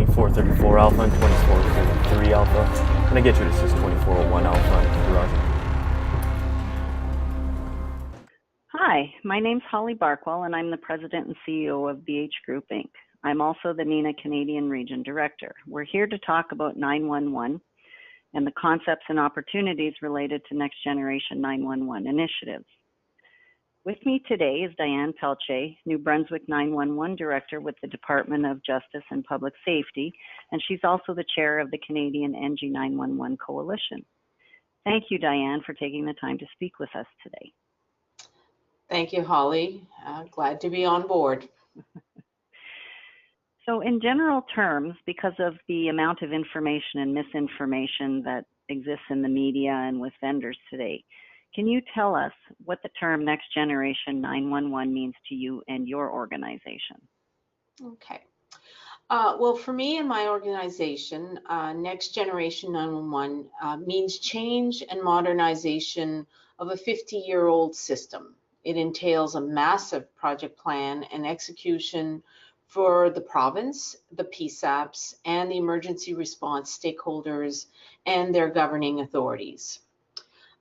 2434 Alpha and 2433 Alpha. Can I get you to assist 2401 Alpha? Roger. Hi, my name's Holly Barkwell, and I'm the President and CEO of BH Group, Inc. I'm also the NENA Canadian Region Director. We're here to talk about 911 and the concepts and opportunities related to Next Generation 911 initiatives. With me today is Diane Pelletier, New Brunswick 911 Director with the Department of Justice and Public Safety, and she's also the chair of the Canadian NG 911 Coalition. Thank you, Diane, for taking the time to speak with us today. Thank you, Holly. Glad to be on board. So in general terms, because of the amount of information and misinformation that exists in the media and with vendors today, can you tell us what the term Next Generation 911 means to you and your organization? Okay. Well, for me and my organization, Next Generation 911 means change and modernization of a 50-year-old system. It entails a massive project plan and execution for the province, the PSAPs, and the emergency response stakeholders and their governing authorities.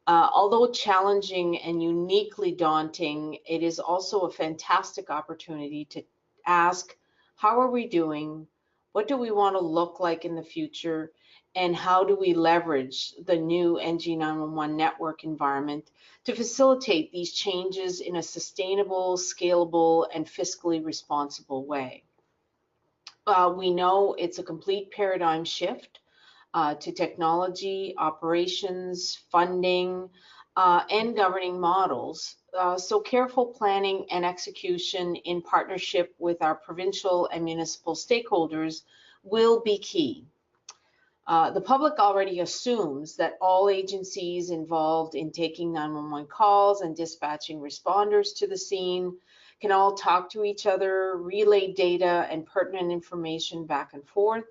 Although challenging and uniquely daunting, it is also a fantastic opportunity to ask, how are we doing? What do we want to look like in the future? And how do we leverage the new NG911 network environment to facilitate these changes in a sustainable, scalable, and fiscally responsible way? We know it's a complete paradigm shift to technology, operations, funding, and governing models. So careful planning and execution in partnership with our provincial and municipal stakeholders will be key. The public already assumes that all agencies involved in taking 911 calls and dispatching responders to the scene can all talk to each other, relay data and pertinent information back and forth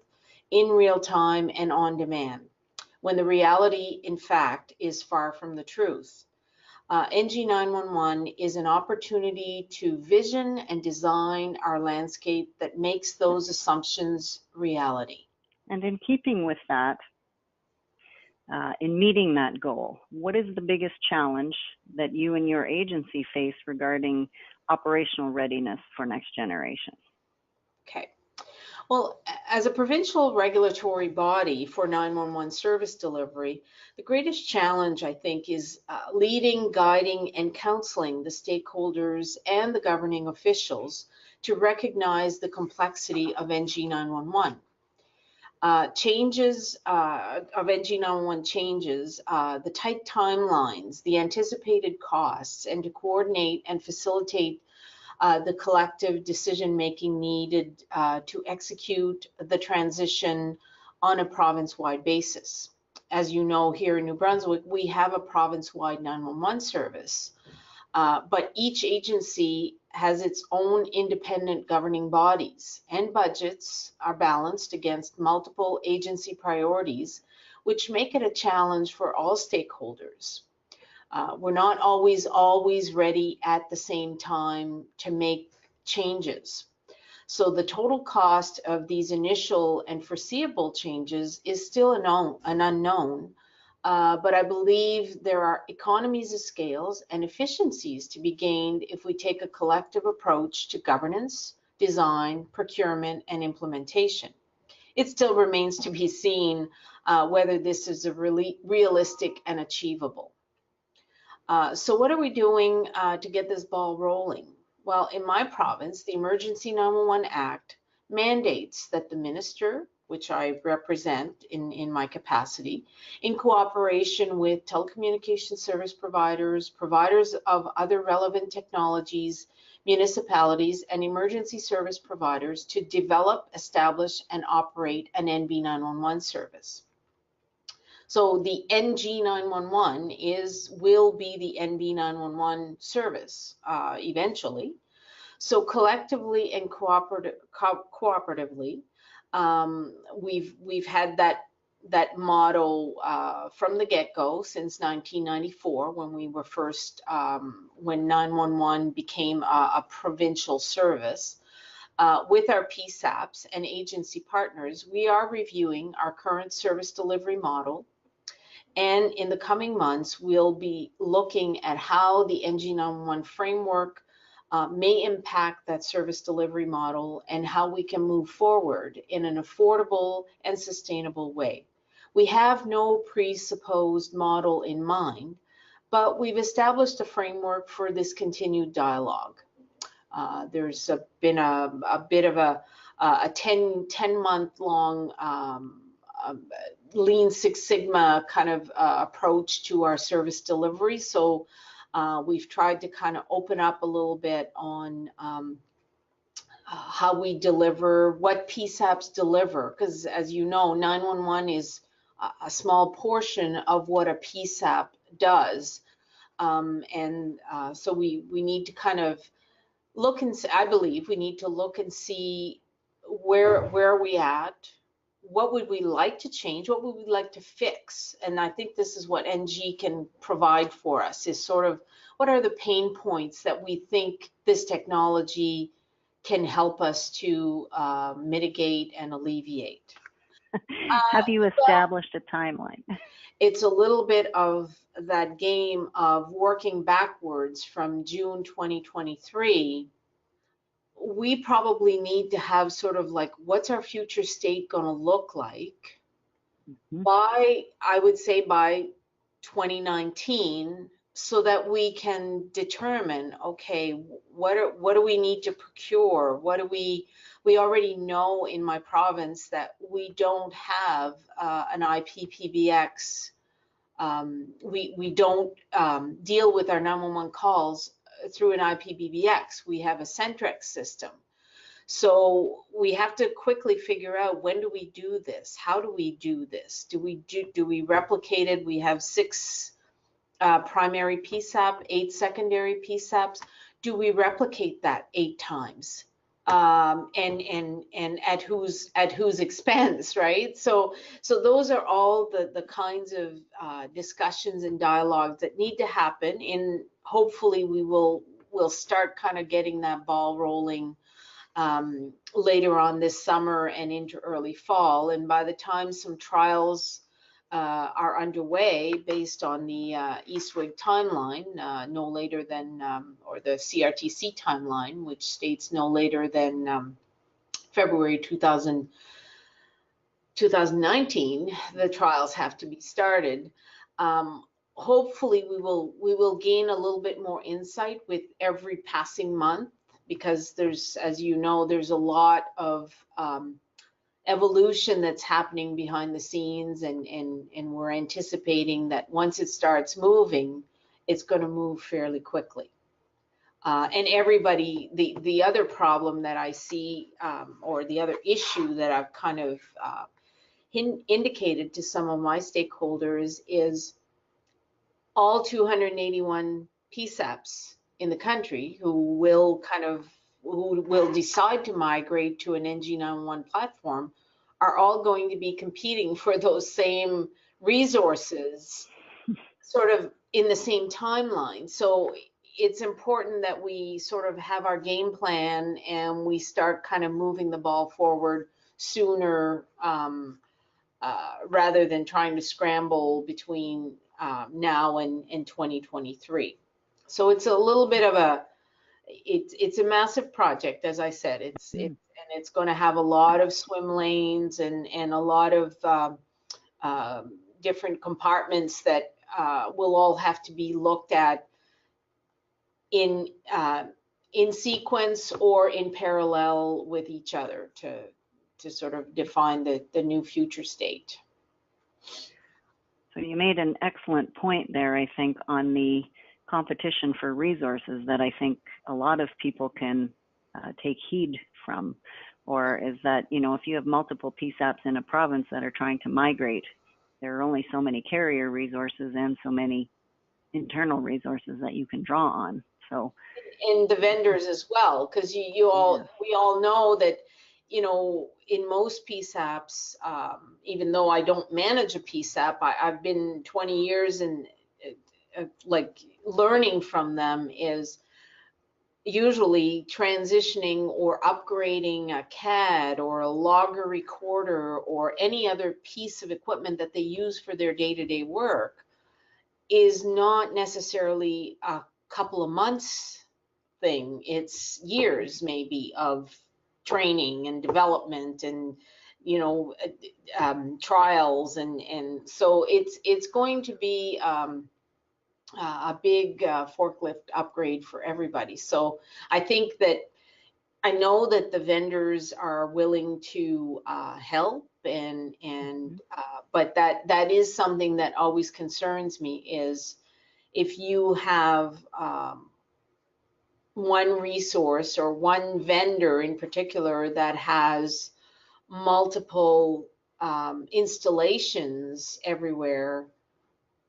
in real time and on demand, when the reality, in fact, is far from the truth. NG911 is an opportunity to vision and design our landscape that makes those assumptions reality. And in keeping with that, in meeting that goal, what is the biggest challenge that you and your agency face regarding operational readiness for Next Generation? Okay. Well, as a provincial regulatory body for 911 service delivery, the greatest challenge, I think, is leading, guiding, and counseling the stakeholders and the governing officials to recognize the complexity of NG911. Changes of NG911 changes, the tight timelines, the anticipated costs, and to coordinate and facilitate the collective decision-making needed to execute the transition on a province-wide basis. As you know, here in New Brunswick, we have a province-wide 911 service, but each agency has its own independent governing bodies, and budgets are balanced against multiple agency priorities, which make it a challenge for all stakeholders. We're not always ready at the same time to make changes. So the total cost of these initial and foreseeable changes is still an unknown, but I believe there are economies of scales and efficiencies to be gained if we take a collective approach to governance, design, procurement, and implementation. It still remains to be seen whether this is really realistic and achievable. So what are we doing to get this ball rolling? Well, in my province, the Emergency 911 Act mandates that the minister, which I represent in my capacity, in cooperation with telecommunication service providers, providers of other relevant technologies, municipalities, and emergency service providers to develop, establish, and operate an NB911 service. So the NG911 will be the NB911 service eventually. So collectively and cooperatively, we've had that motto from the get-go since 1994, when we were first when 911 became a provincial service. with our PSAPs and agency partners, we are reviewing our current service delivery model. And in the coming months, we'll be looking at how the NG911 framework may impact that service delivery model and how we can move forward in an affordable and sustainable way. We have no presupposed model in mind, but we've established a framework for this continued dialogue. There's been a bit of a 10-month-long Lean Six Sigma kind of approach to our service delivery. So we've tried to kind of open up a little bit on how we deliver, what PSAPs deliver, because as you know, 911 is a small portion of what a PSAP does. So we need to kind of look and see, I believe we need to look and see where are we at, what would we like to change, what would we like to fix, and I think this is what NG can provide for us, is sort of what are the pain points that we think this technology can help us to mitigate and alleviate. Have you established a timeline? It's a little bit of that game of working backwards from June 2023. We probably need to have sort of like, what's our future state going to look like by, I would say by 2019, so that we can determine, okay, what do we need to procure? What do we already know in my province that we don't have an IPPBX. We don't deal with our 911 calls through an IPPBX. We have a Centrex system. So we have to quickly figure out, when do we do this? How do we do this? Do we replicate it? We have 6 primary PSAP, 8 secondary PSAPs. Do we replicate that 8 times? And at whose expense, right? So those are all the kinds of discussions and dialogues that need to happen. And hopefully we'll start kind of getting that ball rolling later on this summer and into early fall. And by the time some trials are underway based on the EastWig timeline, no later than, or the CRTC timeline, which states no later than February 2019, the trials have to be started. Hopefully we will gain a little bit more insight with every passing month, because there's, as you know, there's a lot of evolution that's happening behind the scenes, and we're anticipating that once it starts moving, it's going to move fairly quickly. And everybody, the other problem that I see, or the other issue that I've kind of indicated to some of my stakeholders, is all 281 PSAPs in the country who will decide to migrate to an NG911 platform are all going to be competing for those same resources sort of in the same timeline. So it's important that we sort of have our game plan and we start kind of moving the ball forward sooner, rather than trying to scramble between now and 2023. So it's a little bit of it's a massive project, as I said. And it's going to have a lot of swim lanes and a lot of different compartments that will all have to be looked at in sequence or in parallel with each other to sort of define the new future state. So you made an excellent point there, I think, on the competition for resources that I think a lot of people can take heed from, or is that, you know, if you have multiple PSAPs in a province that are trying to migrate, there are only so many carrier resources and so many internal resources that you can draw on. So, and the vendors as well, because we all know that, you know, in most PSAPs, even though I don't manage a PSAP, I've been 20 years and like learning from them, is usually transitioning or upgrading a CAD or a logger recorder or any other piece of equipment that they use for their day-to-day work is not necessarily a couple of months thing. It's years maybe of training and development and trials, and so it's going to be a big forklift upgrade for everybody. So I think that I know that the vendors are willing to help, but that is something that always concerns me, is if you have one resource or one vendor in particular that has multiple installations everywhere,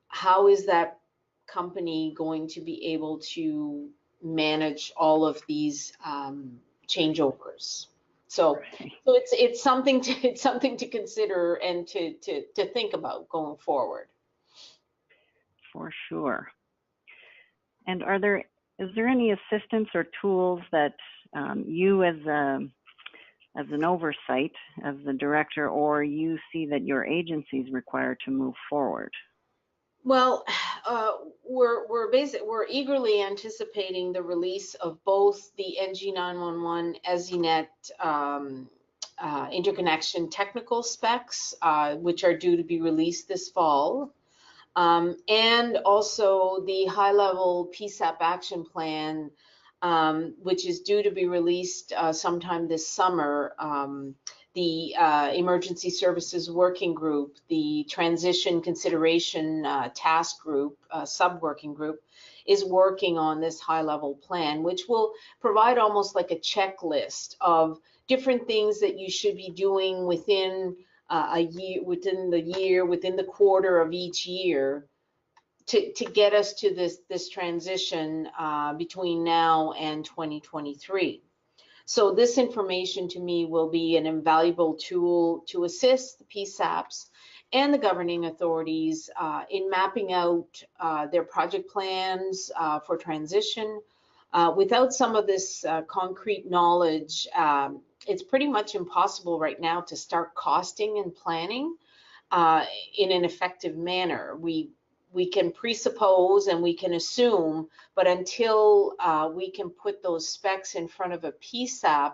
how is that company going to be able to manage all of these changeovers? So it's something to consider and to think about going forward. For sure. And is there any assistance or tools that you as an oversight, as the director, or you see that your agency is required to move forward? Well, we're eagerly anticipating the release of both the NG911 EZNet interconnection technical specs, which are due to be released this fall, and also the high-level PSAP action plan, which is due to be released sometime this summer. The Emergency Services Working Group, the Transition Consideration Task Group, sub-working group, is working on this high-level plan, which will provide almost like a checklist of different things that you should be doing within a year, within the quarter of each year, to get us to this transition between now and 2023. So this information to me will be an invaluable tool to assist the PSAPs and the governing authorities in mapping out their project plans for transition. Without some of this concrete knowledge, it's pretty much impossible right now to start costing and planning in an effective manner. We can presuppose and we can assume, but until we can put those specs in front of a PSAP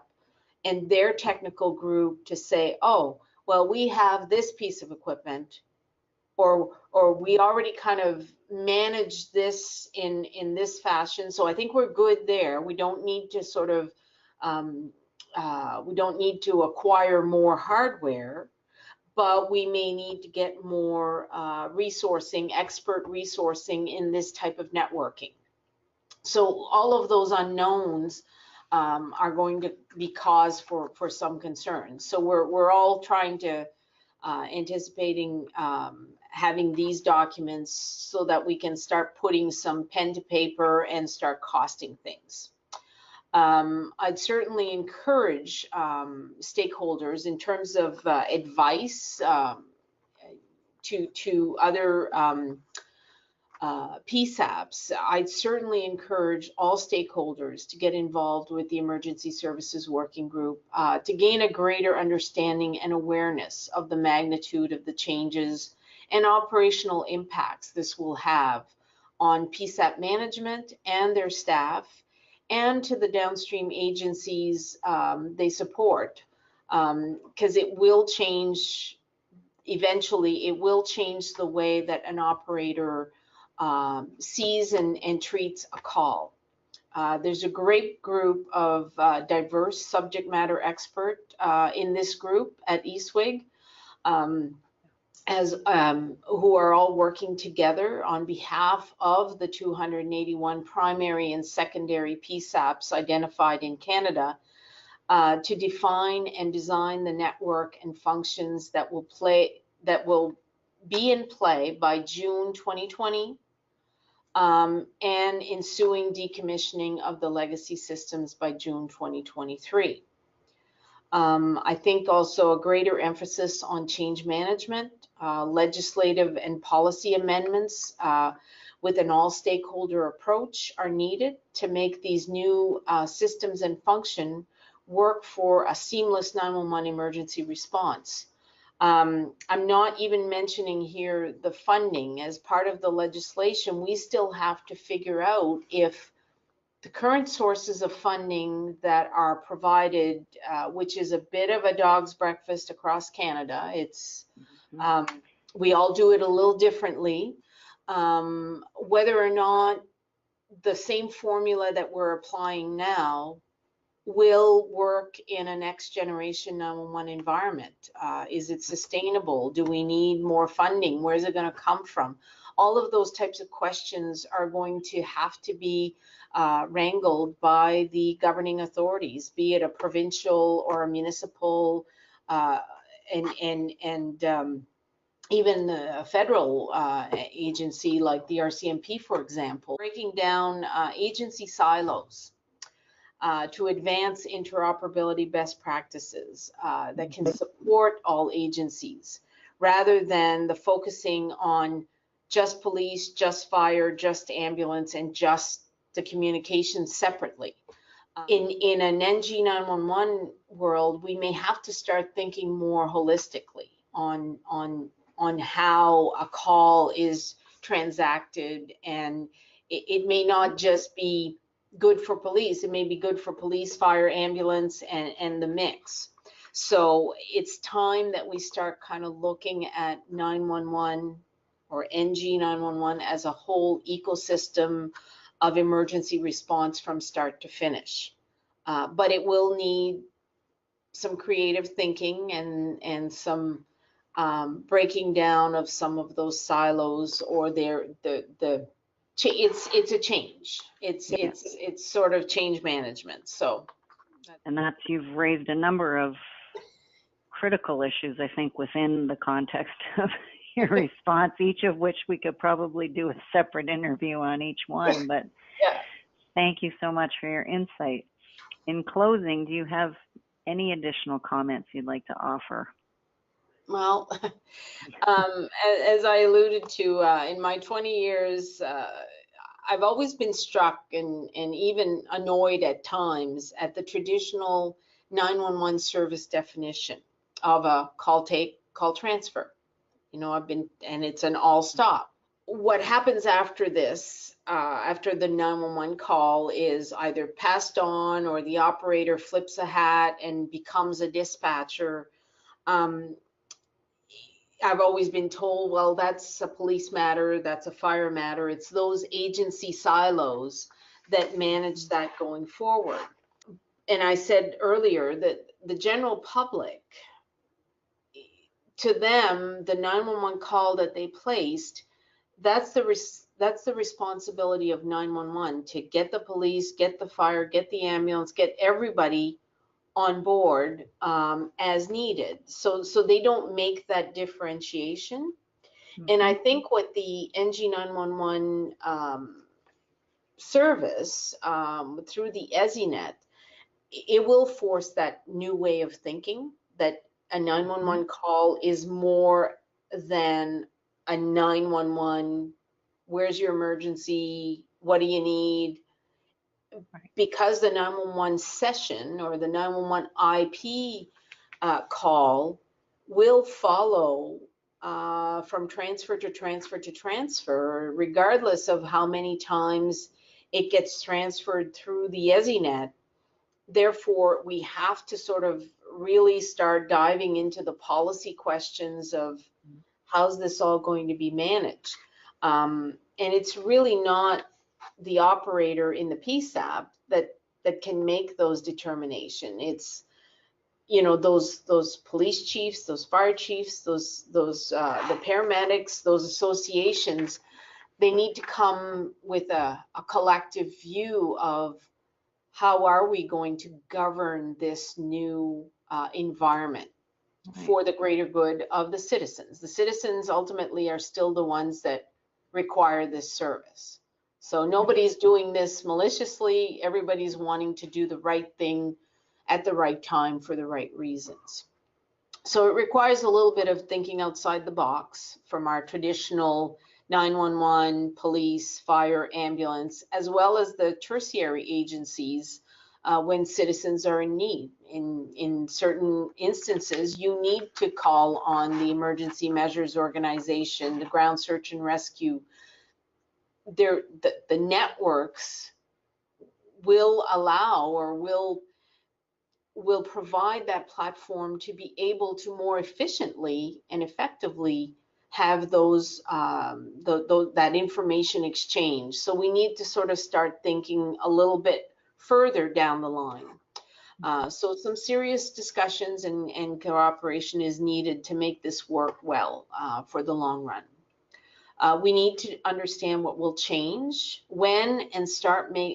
and their technical group to say, oh, well, we have this piece of equipment, or we already kind of manage this in this fashion. So I think we're good there. We don't need to sort of, we don't need to acquire more hardware, but we may need to get more expert resourcing in this type of networking. So all of those unknowns are going to be cause for some concern. So we're all trying to anticipating having these documents so that we can start putting some pen to paper and start costing things. I'd certainly encourage stakeholders in terms of advice to other PSAPs. I'd certainly encourage all stakeholders to get involved with the Emergency Services Working Group to gain a greater understanding and awareness of the magnitude of the changes and operational impacts this will have on PSAP management and their staff, and to the downstream agencies they support, because it will change, eventually it will change the way that an operator sees and treats a call. There's a great group of diverse subject matter expert in this group at ESWIG, who are all working together on behalf of the 281 primary and secondary PSAPs identified in Canada to define and design the network and functions that will be in play by June 2020, and ensuing decommissioning of the legacy systems by June 2023. I think also a greater emphasis on change management, legislative and policy amendments with an all-stakeholder approach are needed to make these new systems and function work for a seamless 911 emergency response. I'm not even mentioning here the funding. As part of the legislation, we still have to figure out if the current sources of funding that are provided, which is a bit of a dog's breakfast across Canada. It's we all do it a little differently. Whether or not the same formula that we're applying now will work in a next generation 911 environment. Is it sustainable? Do we need more funding? Where's it going to come from? All of those types of questions are going to have to be wrangled by the governing authorities, be it a provincial or a municipal and even a federal agency like the RCMP, for example, breaking down agency silos to advance interoperability best practices that can support all agencies, rather than the focusing on just police, just fire, just ambulance, and just the communications separately. In an NG 911 world, we may have to start thinking more holistically on how a call is transacted, and it may not just be good for police, it may be good for police, fire, ambulance, and the mix. So it's time that we start kind of looking at 911 or NG 911 as a whole ecosystem of emergency response from start to finish. But it will need some creative thinking and some breaking down of some of those silos, or it's a change. It's sort of change management. So, and that's, you've raised a number of critical issues, I think, within the context of your response, each of which we could probably do a separate interview on each one. But yeah. Thank you so much for your insight. In closing, do you have any additional comments you'd like to offer? Well, as I alluded to, in my 20 years, I've always been struck and even annoyed at times at the traditional 911 service definition of a call take, call transfer. You know, and it's an all stop. What happens after this, after the 911 call, is either passed on or the operator flips a hat and becomes a dispatcher. I've always been told, well, that's a police matter, that's a fire matter. It's those agency silos that manage that going forward. And I said earlier that the general public, to them, the 911 call that they placed, that's the responsibility of 911, to get the police, get the fire, get the ambulance, get everybody on board as needed. So they don't make that differentiation. Mm-hmm. And I think what the NG 911 service through the EZINet, it will force that new way of thinking, that a 911 call is more than a 911, where's your emergency, what do you need? Because the 911 session or the 911 IP call will follow from transfer to transfer to transfer, regardless of how many times it gets transferred through the EZINet. Therefore, we have to sort of really start diving into the policy questions of how's this all going to be managed. And it's really not the operator in the PSAP that can make those determinations. It's, you know, those police chiefs, those fire chiefs, the paramedics, those associations. They need to come with a collective view of how are we going to govern this new environment for the greater good of the citizens. The citizens ultimately are still the ones that require this service. So nobody's doing this maliciously. Everybody's wanting to do the right thing at the right time for the right reasons. So it requires a little bit of thinking outside the box from our traditional 911, police, fire, ambulance, as well as the tertiary agencies when citizens are in need. In certain instances, you need to call on the Emergency Measures Organization, the Ground Search and Rescue. The networks will allow or will provide that platform to be able to more efficiently and effectively have those that information exchange. So we need to sort of start thinking a little bit further down the line. So some serious discussions and cooperation is needed to make this work well for the long run. We need to understand what will change, when, and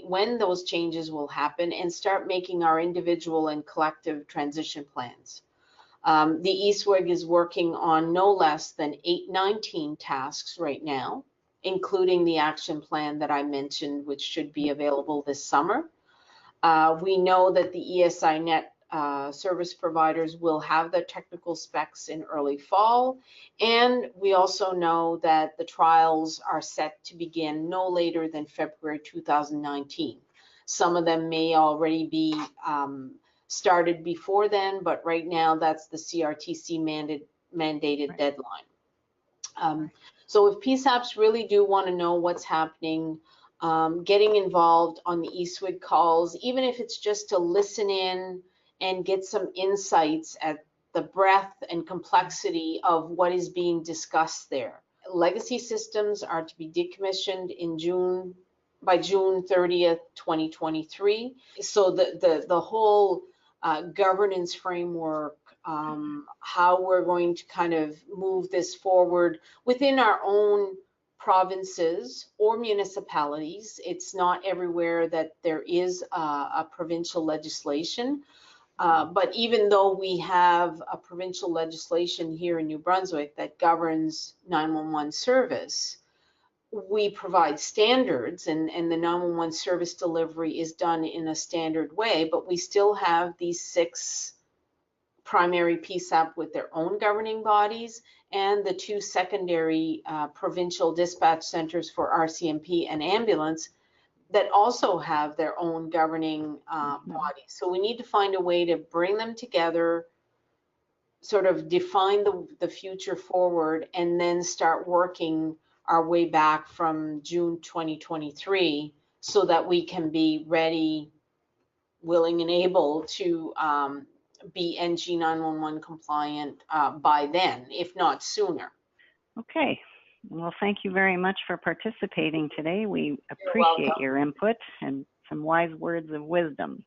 when those changes will happen, and start making our individual and collective transition plans. The ESWIG is working on no less than 19 tasks right now, including the action plan that I mentioned, which should be available this summer. We know that the ESInet service providers will have the technical specs in early fall, and we also know that the trials are set to begin no later than February 2019. Some of them may already be started before then, but right now that's the CRTC mandated deadline. So if PSAPs really do want to know what's happening, getting involved on the ESWIG calls, even if it's just to listen in and get some insights at the breadth and complexity of what is being discussed there. Legacy systems are to be decommissioned by June 30th, 2023. So the whole governance framework, how we're going to kind of move this forward within our own provinces or municipalities. It's not everywhere that there is a provincial legislation. But even though we have a provincial legislation here in New Brunswick that governs 911 service, we provide standards, and the 911 service delivery is done in a standard way, but we still have these 6 primary PSAP with their own governing bodies and the 2 secondary provincial dispatch centers for RCMP and ambulance that also have their own governing bodies. So we need to find a way to bring them together, sort of define the future forward, and then start working our way back from June 2023 so that we can be ready, willing, and able to be NG 911 compliant by then, if not sooner. Okay. Well, thank you very much for participating today. We appreciate your input and some wise words of wisdom.